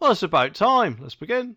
Well, it's about time. Let's begin.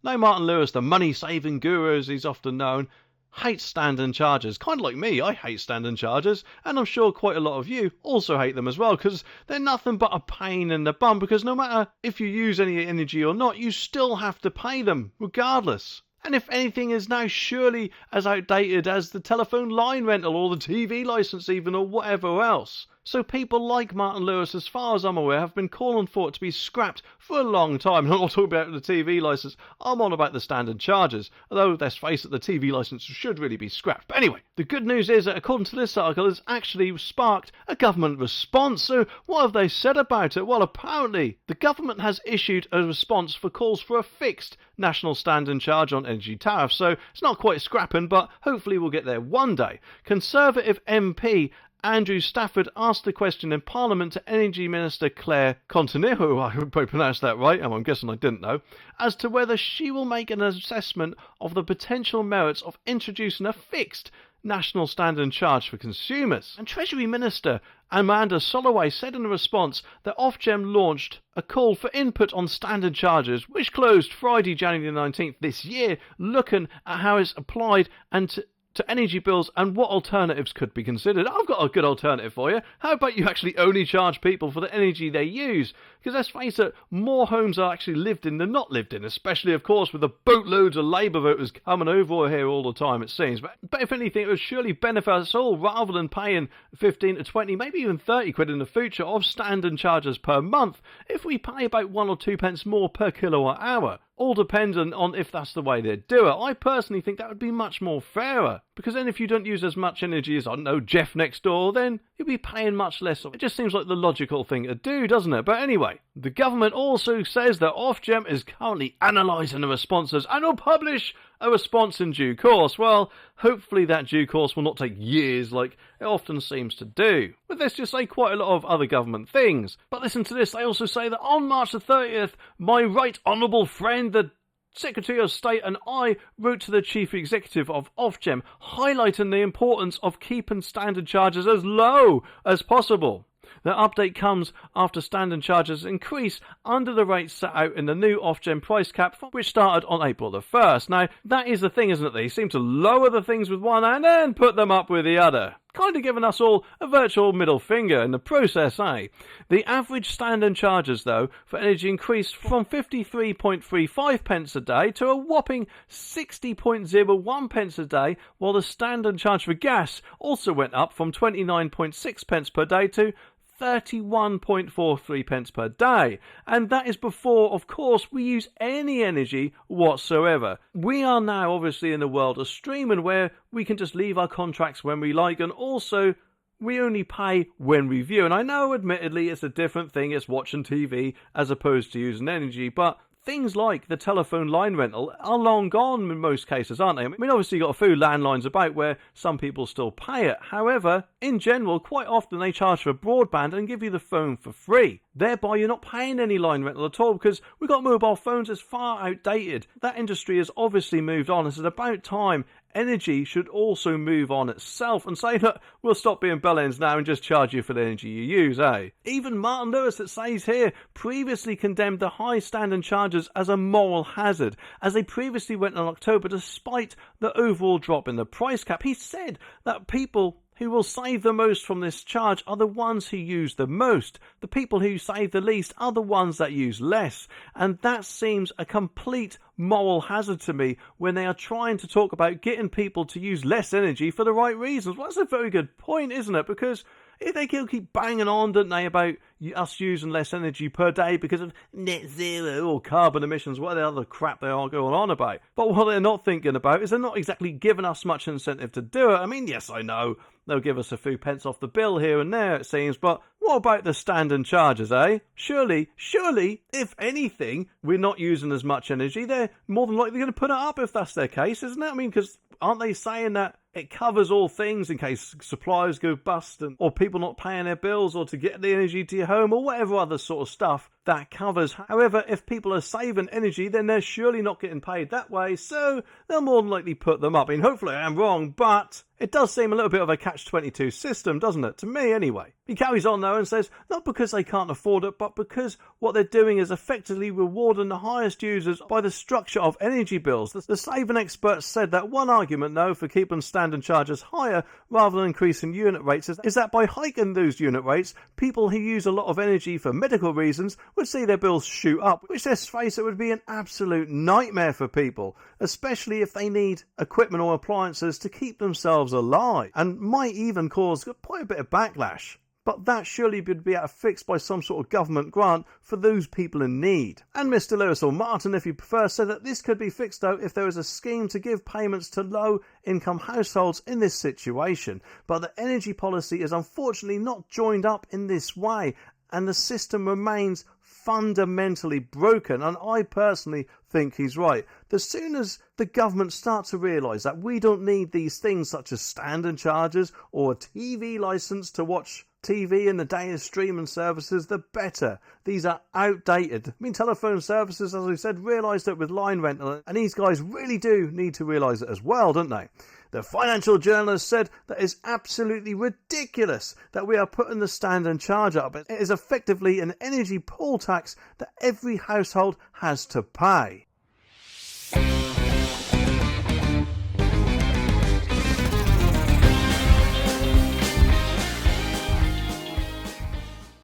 Now, Martin Lewis, the money-saving guru as he's often known, hates standing charges. Kind of like me, I hate standing charges, and I'm sure quite a lot of you also hate them as well, because they're nothing but a pain in the bum, because no matter if you use any energy or not, you still have to pay them, regardless. And if anything is now surely as outdated as the telephone line rental or the TV licence even, or whatever else. So people like Martin Lewis, as far as I'm aware, have been calling for it to be scrapped for a long time. I'm not talking about the TV licence, I'm on about the standard charges. Although, let's face it, the TV licence should really be scrapped. But anyway, the good news is that according to this article, it's actually sparked a government response. So what have they said about it? Well, apparently, the government has issued a response for calls for a fixed national standing charge on energy tariffs. So it's not quite scrapping, but hopefully we'll get there one day. Conservative MP Andrew Stafford asked the question in Parliament to Energy Minister Claire Continejo, I hope I pronounced that right, and I'm guessing I didn't know, as to whether she will make an assessment of the potential merits of introducing a fixed national standing charge for consumers. And Treasury Minister Amanda Soloway said in a response that Ofgem launched a call for input on standard charges, which closed Friday, January 19th this year, looking at how it's applied and to energy bills and what alternatives could be considered. I've got a good alternative for you. How about you actually only charge people for the energy they use? Because let's face it, more homes are actually lived in than not lived in, especially, of course, with the boatloads of Labour voters coming over here all the time, it seems. But if anything, it would surely benefit us all, rather than paying 15 to 20, maybe even 30 quid in the future of standing charges per month, if we pay about 1 or 2 pence more per kilowatt hour. All dependent on if that's the way they do it. I personally think that would be much more fairer. Because then if you don't use as much energy as, I don't know, Jeff next door, then you'll be paying much less. It just seems like the logical thing to do, doesn't it? But anyway, the government also says that Ofgem is currently analysing the responses and will publish a response in due course. Well, hopefully that due course will not take years like it often seems to do. But let's just say quite a lot of other government things. But listen to this, they also say that on March the 30th, my right honourable friend, the Secretary of State, and I wrote to the Chief Executive of Ofgem, highlighting the importance of keeping standard charges as low as possible. The update comes after standing charges increase under the rates set out in the new Ofgem price cap, which started on April the 1st. Now, that is the thing, isn't it? They seem to lower the things with one hand and put them up with the other. Kind of giving us all a virtual middle finger in the process, eh? The average standing charges, though, for energy increased from 53.35 pence a day to a whopping 60.01 pence a day, while the standing charge for gas also went up from 29.6 pence per day to 31.43 pence per day. And that is before, of course, we use any energy whatsoever. We are now obviously in the world of streaming, where we can just leave our contracts when we like, and also we only pay when we view. And I know, admittedly, it's a different thing, it's watching TV as opposed to using energy, but things like the telephone line rental are long gone in most cases, aren't they? I mean, obviously you've got a few landlines about where some people still pay it. However, in general, quite often they charge for broadband and give you the phone for free. Thereby, you're not paying any line rental at all, because we've got mobile phones that's far outdated. That industry has obviously moved on. It's about time energy should also move on itself and say, look, we'll stop being bellends now and just charge you for the energy you use, eh? Even Martin Lewis, it says here, previously condemned the high standing charges as a moral hazard, as they previously went in October despite the overall drop in the price cap. He said that people who will save the most from this charge are the ones who use the most. The people who save the least are the ones that use less. And that seems a complete moral hazard to me when they are trying to talk about getting people to use less energy for the right reasons. Well, that's a very good point, isn't it? Because if they keep banging on, don't they, about us using less energy per day because of net zero or carbon emissions, what other crap they are going on about. But what they're not thinking about is they're not exactly giving us much incentive to do it. I mean, yes, I know they'll give us a few pence off the bill here and there, it seems, but what about the standing charges, eh? Surely, if anything, we're not using as much energy. They're more than likely going to put it up if that's their case, isn't it? I mean, because aren't they saying that it covers all things in case suppliers go bust or people not paying their bills or to get the energy to your home or whatever other sort of stuff that covers. However, if people are saving energy, then they're surely not getting paid that way, so they'll more than likely put them up. I mean, hopefully I am wrong, but it does seem a little bit of a catch-22 system, doesn't it? To me, anyway. He carries on, though, and says, not because they can't afford it, but because what they're doing is effectively rewarding the highest users by the structure of energy bills. The saving experts said that one argument, though, for keeping standing charges higher rather than increasing unit rates is that by hiking those unit rates, people who use a lot of energy for medical reasons would see their bills shoot up, which, let's face it, would be an absolute nightmare for people, especially if they need equipment or appliances to keep themselves alive, and might even cause quite a bit of backlash. But that surely would be fixed by some sort of government grant for those people in need. And Mr. Lewis, or Martin if you prefer, said that this could be fixed though if there is a scheme to give payments to low income households in this situation. But the energy policy is unfortunately not joined up in this way, and the system remains fundamentally broken, and I personally think he's right. As soon as the government starts to realise that we don't need these things such as standing charges or a TV licence to watch TV in the day of streaming services, the better. These are outdated. I mean, telephone services, as I said, realised it with line rental, and these guys really do need to realise it as well, don't they? The financial journalist said that it's absolutely ridiculous that we are putting the standing charge up. It is effectively an energy poll tax that every household has to pay.